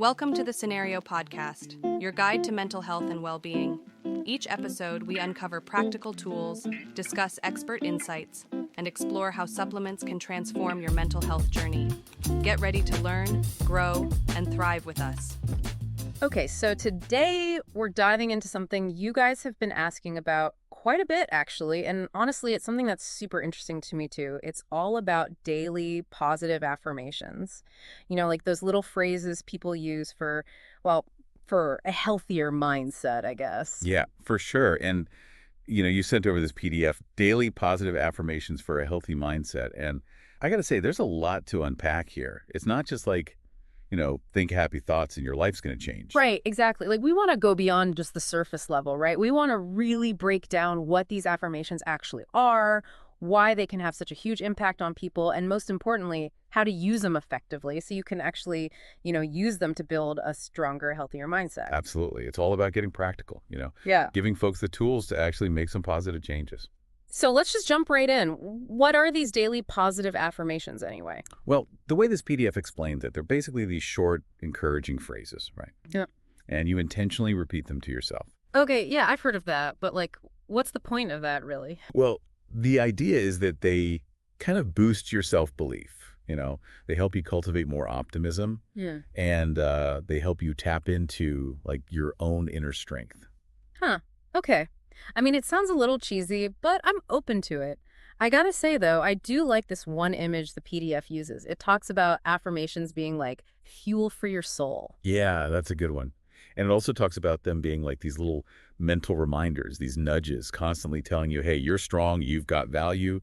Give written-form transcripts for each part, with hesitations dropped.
Welcome to the Cenario Podcast, your guide to mental health and well-being. Each episode, we uncover practical tools, discuss expert insights, and explore how supplements can transform your mental health journey. Get ready to learn, grow, and thrive with us. Okay, so today we're diving into something you guys have been asking about quite a bit, actually. And honestly, it's something that's super interesting to me, too. It's all about daily positive affirmations. You know, like those little phrases people use for a healthier mindset, I guess. Yeah, for sure. And, you sent over this PDF, Daily Positive Affirmations for a Healthy Mindset. And I got to say, there's a lot to unpack here. It's not just like, think happy thoughts and your life's going to change. Right, exactly. Like we want to go beyond just the surface level, right? We want to really break down what these affirmations actually are, why they can have such a huge impact on people, and most importantly, how to use them effectively so you can actually, use them to build a stronger, healthier mindset. Absolutely. It's all about getting practical, Yeah. giving folks the tools to actually make some positive changes. So let's just jump right in. What are these daily positive affirmations anyway? Well, the way this PDF explains it, they're basically these short, encouraging phrases, right? Yeah. And you intentionally repeat them to yourself. Okay, yeah, I've heard of that, but what's the point of that really? Well, the idea is that they kind of boost your self-belief. They help you cultivate more optimism. Yeah. And they help you tap into your own inner strength. Huh. Okay. I mean, it sounds a little cheesy, but I'm open to it. I gotta say, though, I do like this one image the PDF uses. It talks about affirmations being like fuel for your soul. Yeah, that's a good one. And it also talks about them being like these little mental reminders, these nudges constantly telling you, hey, you're strong, you've got value,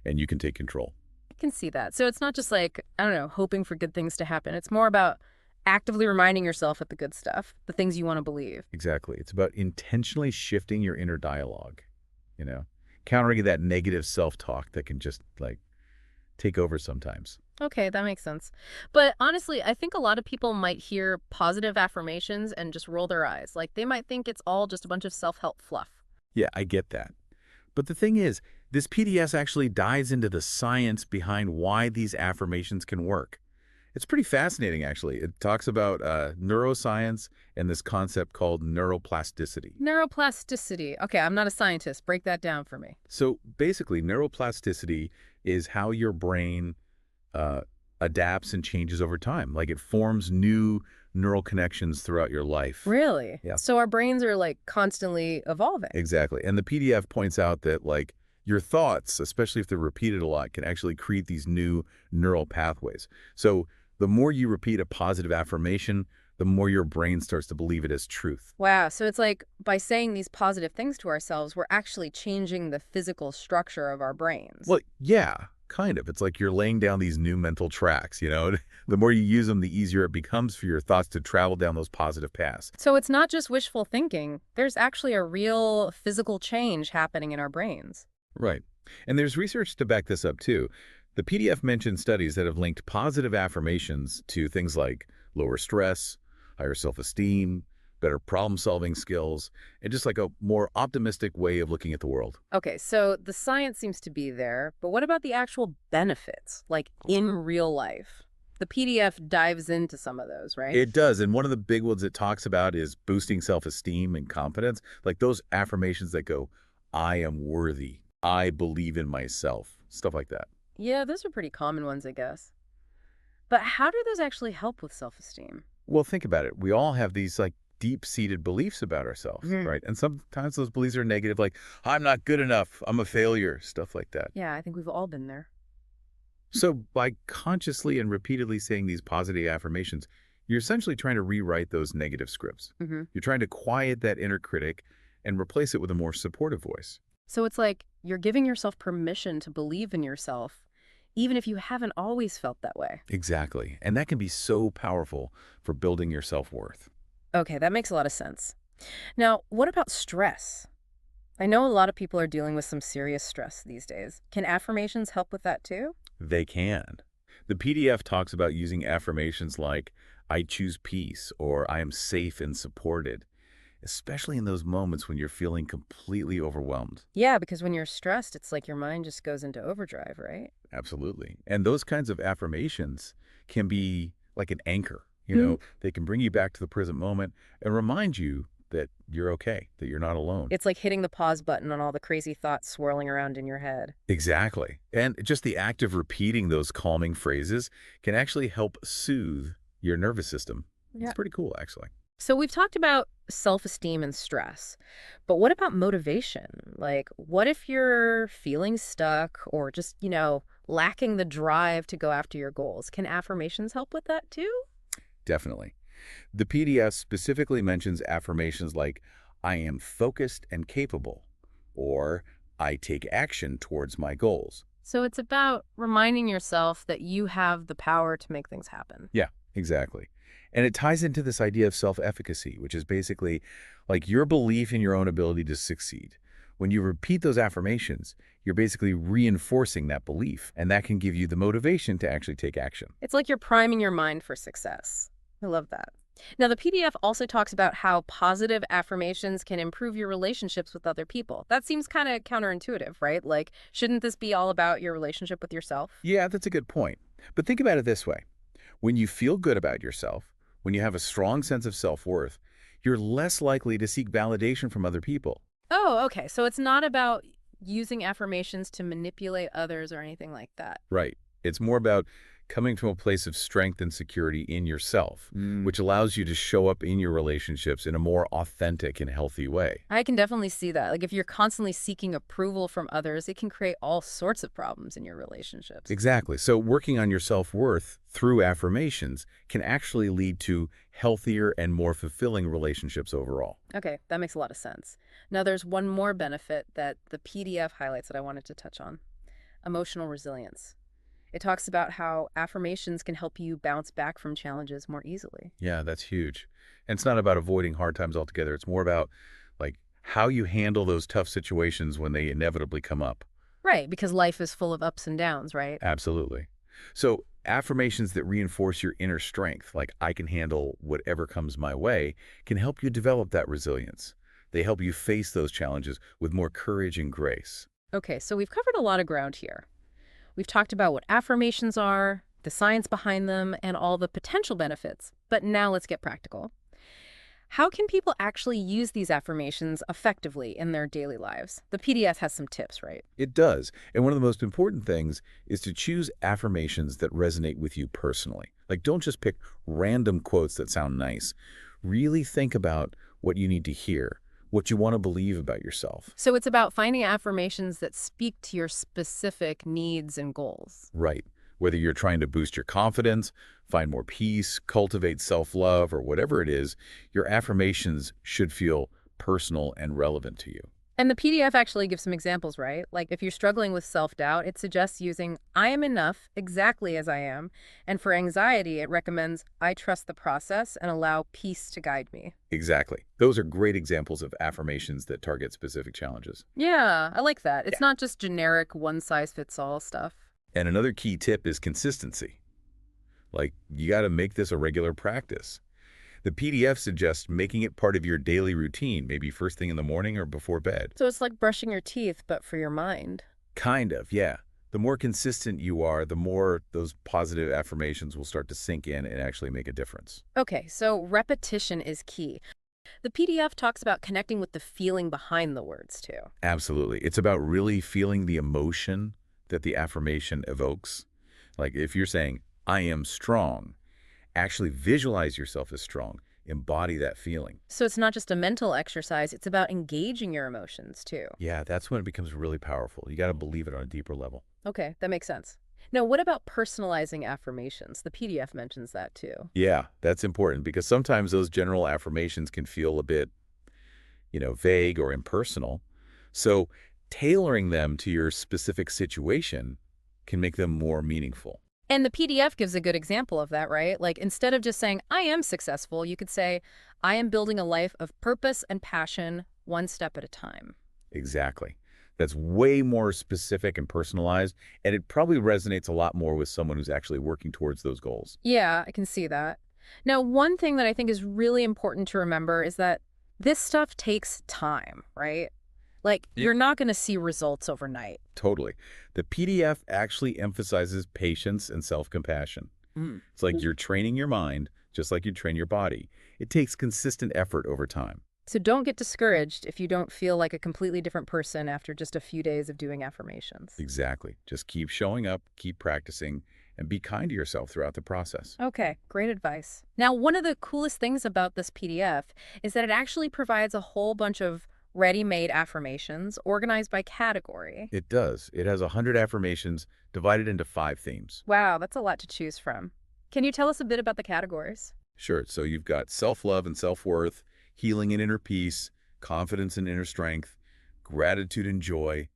and you can take control. I can see that. So it's not just hoping for good things to happen. It's more about actively reminding yourself of the good stuff, the things you want to believe. Exactly. It's about intentionally shifting your inner dialogue, countering that negative self-talk that can just take over sometimes. Okay, that makes sense. But honestly, I think a lot of people might hear positive affirmations and just roll their eyes. Like they might think it's all just a bunch of self-help fluff. Yeah, I get that. But the thing is, this PDF actually dives into the science behind why these affirmations can work. It's pretty fascinating, actually. It talks about neuroscience and this concept called neuroplasticity. Neuroplasticity. Okay, I'm not a scientist. Break that down for me. So basically, neuroplasticity is how your brain adapts and changes over time. Like it forms new neural connections throughout your life. Really? Yeah. So our brains are constantly evolving. Exactly. And the PDF points out that your thoughts, especially if they're repeated a lot, can actually create these new neural pathways. So the more you repeat a positive affirmation, the more your brain starts to believe it as truth. Wow. So it's like by saying these positive things to ourselves, we're actually changing the physical structure of our brains. Well, yeah, kind of. It's like you're laying down these new mental tracks, The more you use them, the easier it becomes for your thoughts to travel down those positive paths. So it's not just wishful thinking. There's actually a real physical change happening in our brains. Right. And there's research to back this up, too. The PDF mentions studies that have linked positive affirmations to things like lower stress, higher self-esteem, better problem-solving skills, and just a more optimistic way of looking at the world. Okay, so the science seems to be there, but what about the actual benefits, in real life? The PDF dives into some of those, right? It does, and one of the big ones it talks about is boosting self-esteem and confidence, like those affirmations that go, I am worthy, I believe in myself, stuff like that. Yeah, those are pretty common ones, I guess. But how do those actually help with self-esteem? Well, think about it. We all have these deep-seated beliefs about ourselves, right? And sometimes those beliefs are negative, like, I'm not good enough, I'm a failure, stuff like that. Yeah, I think we've all been there. So by consciously and repeatedly saying these positive affirmations, you're essentially trying to rewrite those negative scripts. You're trying to quiet that inner critic and replace it with a more supportive voice. So it's like you're giving yourself permission to believe in yourself, even if you haven't always felt that way. Exactly. And that can be so powerful for building your self-worth. Okay, that makes a lot of sense. Now, what about stress? I know a lot of people are dealing with some serious stress these days. Can affirmations help with that too? They can. The PDF talks about using affirmations like, I choose peace, or I am safe and supported, especially in those moments when you're feeling completely overwhelmed. Yeah, because when you're stressed, it's like your mind just goes into overdrive, right? Absolutely. And those kinds of affirmations can be like an anchor, They can bring you back to the present moment and remind you that you're okay, that you're not alone. It's like hitting the pause button on all the crazy thoughts swirling around in your head. Exactly. And just the act of repeating those calming phrases can actually help soothe your nervous system. Yeah. It's pretty cool, actually. So we've talked about self-esteem and stress, but what about motivation? Like, what if you're feeling stuck or just, lacking the drive to go after your goals? Can affirmations help with that too? Definitely. The PDF specifically mentions affirmations like, I am focused and capable, or I take action towards my goals. So it's about reminding yourself that you have the power to make things happen. Yeah, exactly. And it ties into this idea of self-efficacy, which is basically like your belief in your own ability to succeed. When you repeat those affirmations, you're basically reinforcing that belief, and that can give you the motivation to actually take action. It's like you're priming your mind for success. I love that. Now, the PDF also talks about how positive affirmations can improve your relationships with other people. That seems kind of counterintuitive, right? Like, shouldn't this be all about your relationship with yourself? Yeah, that's a good point. But think about it this way. When you feel good about yourself, when you have a strong sense of self-worth, you're less likely to seek validation from other people. Oh, okay. So it's not about using affirmations to manipulate others or anything like that. Right. It's more about coming from a place of strength and security in yourself, which allows you to show up in your relationships in a more authentic and healthy way. I can definitely see that. Like, if you're constantly seeking approval from others, it can create all sorts of problems in your relationships. Exactly. So working on your self-worth through affirmations can actually lead to healthier and more fulfilling relationships overall. Okay, that makes a lot of sense. Now, there's one more benefit that the PDF highlights that I wanted to touch on: emotional resilience. It talks about how affirmations can help you bounce back from challenges more easily. Yeah, that's huge. And it's not about avoiding hard times altogether. It's more about like how you handle those tough situations when they inevitably come up. Right, because life is full of ups and downs, right? Absolutely. So affirmations that reinforce your inner strength, like I can handle whatever comes my way, can help you develop that resilience. They help you face those challenges with more courage and grace. Okay, so we've covered a lot of ground here. We've talked about what affirmations are, the science behind them, and all the potential benefits. But now let's get practical. How can people actually use these affirmations effectively in their daily lives? The PDF has some tips, right? It does. And one of the most important things is to choose affirmations that resonate with you personally. Like, don't just pick random quotes that sound nice. Really think about what you need to hear, what you want to believe about yourself. So it's about finding affirmations that speak to your specific needs and goals. Right. Whether you're trying to boost your confidence, find more peace, cultivate self-love, or whatever it is, your affirmations should feel personal and relevant to you. And the PDF actually gives some examples, right? Like, if you're struggling with self-doubt, it suggests using I am enough exactly as I am. And for anxiety, it recommends I trust the process and allow peace to guide me. Exactly. Those are great examples of affirmations that target specific challenges. Yeah, I like that. It's not just generic one-size-fits-all stuff. And another key tip is consistency. Like, you got to make this a regular practice. The PDF suggests making it part of your daily routine, maybe first thing in the morning or before bed. So it's like brushing your teeth, but for your mind. Kind of, yeah. The more consistent you are, the more those positive affirmations will start to sink in and actually make a difference. Okay, so repetition is key. The PDF talks about connecting with the feeling behind the words, too. Absolutely. It's about really feeling the emotion that the affirmation evokes. Like, if you're saying, I am strong, actually visualize yourself as strong. Embody that feeling. So it's not just a mental exercise, it's about engaging your emotions, too. Yeah, that's when it becomes really powerful. You got to believe it on a deeper level. Okay, that makes sense. Now, what about personalizing affirmations? The PDF mentions that, too. Yeah, that's important because sometimes those general affirmations can feel a bit, vague or impersonal. So tailoring them to your specific situation can make them more meaningful. And the PDF gives a good example of that, right? Like, instead of just saying, I am successful, you could say, I am building a life of purpose and passion, one step at a time. Exactly. That's way more specific and personalized, and it probably resonates a lot more with someone who's actually working towards those goals. Yeah, I can see that. Now, one thing that I think is really important to remember is that this stuff takes time, right? Like, you're not going to see results overnight. Totally. The PDF actually emphasizes patience and self-compassion. It's like you're training your mind just like you train your body. It takes consistent effort over time. So don't get discouraged if you don't feel like a completely different person after just a few days of doing affirmations. Exactly. Just keep showing up, keep practicing, and be kind to yourself throughout the process. Okay, great advice. Now, one of the coolest things about this PDF is that it actually provides a whole bunch of ready-made affirmations organized by category. It does. It has 100 affirmations divided into 5 themes. Wow, that's a lot to choose from. Can you tell us a bit about the categories? Sure. So you've got self-love and self-worth, healing and inner peace, confidence and inner strength, gratitude and joy,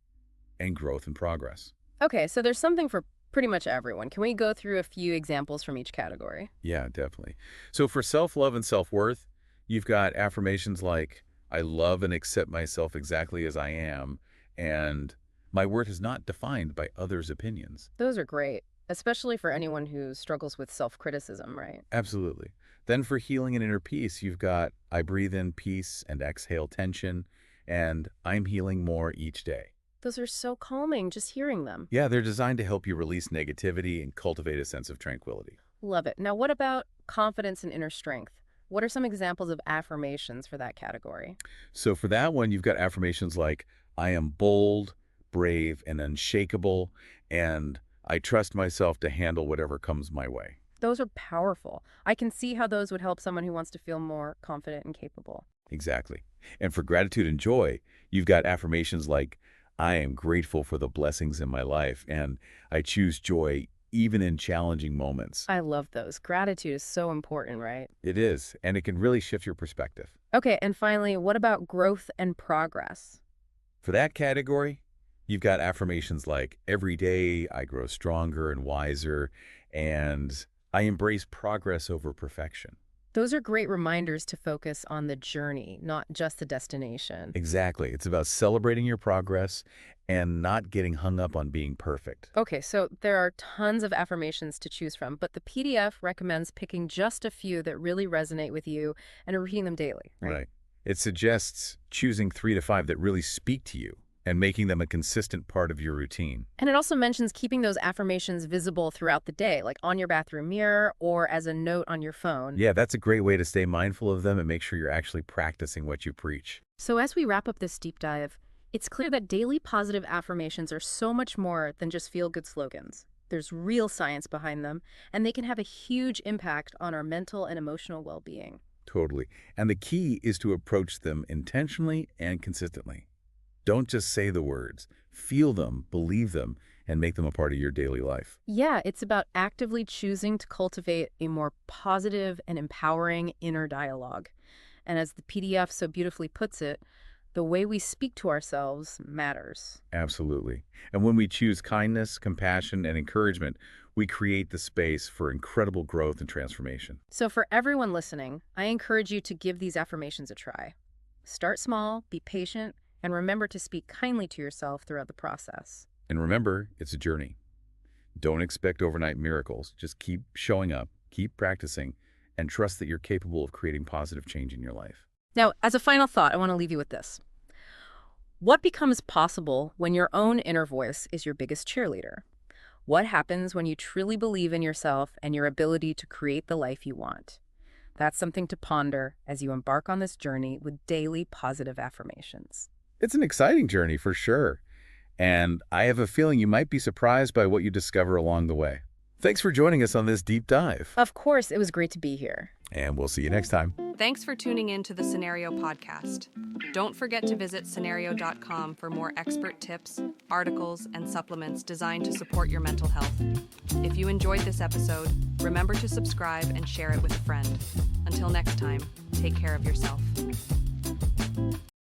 and growth and progress. Okay, so there's something for pretty much everyone. Can we go through a few examples from each category? Yeah, definitely. So for self-love and self-worth, you've got affirmations like, I love and accept myself exactly as I am, and my worth is not defined by others' opinions. Those are great, especially for anyone who struggles with self-criticism, right? Absolutely. Then for healing and inner peace, you've got, I breathe in peace and exhale tension, and I'm healing more each day. Those are so calming, just hearing them. Yeah, they're designed to help you release negativity and cultivate a sense of tranquility. Love it. Now, what about confidence and inner strength? What are some examples of affirmations for that category? So for that one, you've got affirmations like, I am bold, brave, and unshakable, and I trust myself to handle whatever comes my way. Those are powerful. I can see how those would help someone who wants to feel more confident and capable. Exactly. And for gratitude and joy, you've got affirmations like, I am grateful for the blessings in my life, and I choose joy even in challenging moments. I love those. Gratitude is so important, right? It is, and it can really shift your perspective. Okay, and finally, what about growth and progress? For that category, you've got affirmations like, every day I grow stronger and wiser, and I embrace progress over perfection. Those are great reminders to focus on the journey, not just the destination. Exactly. It's about celebrating your progress and not getting hung up on being perfect. Okay, so there are tons of affirmations to choose from, but the PDF recommends picking just a few that really resonate with you and repeating them daily, right? Right. It suggests choosing 3 to 5 that really speak to you and making them a consistent part of your routine. And it also mentions keeping those affirmations visible throughout the day, like on your bathroom mirror or as a note on your phone. Yeah, that's a great way to stay mindful of them and make sure you're actually practicing what you preach. So as we wrap up this deep dive, it's clear that daily positive affirmations are so much more than just feel-good slogans. There's real science behind them, and they can have a huge impact on our mental and emotional well-being. Totally. And the key is to approach them intentionally and consistently. Don't just say the words. Feel them, believe them, and make them a part of your daily life. Yeah, it's about actively choosing to cultivate a more positive and empowering inner dialogue. And as the PDF so beautifully puts it, the way we speak to ourselves matters. Absolutely. And when we choose kindness, compassion, and encouragement, we create the space for incredible growth and transformation. So for everyone listening, I encourage you to give these affirmations a try. Start small, be patient, and remember to speak kindly to yourself throughout the process. And remember, it's a journey. Don't expect overnight miracles. Just keep showing up, keep practicing, and trust that you're capable of creating positive change in your life. Now, as a final thought, I want to leave you with this. What becomes possible when your own inner voice is your biggest cheerleader? What happens when you truly believe in yourself and your ability to create the life you want? That's something to ponder as you embark on this journey with daily positive affirmations. It's an exciting journey for sure. And I have a feeling you might be surprised by what you discover along the way. Thanks for joining us on this deep dive. Of course, it was great to be here. And we'll see you next time. Thanks for tuning in to the Cenario Podcast. Don't forget to visit Cenario.com for more expert tips, articles, and supplements designed to support your mental health. If you enjoyed this episode, remember to subscribe and share it with a friend. Until next time, take care of yourself.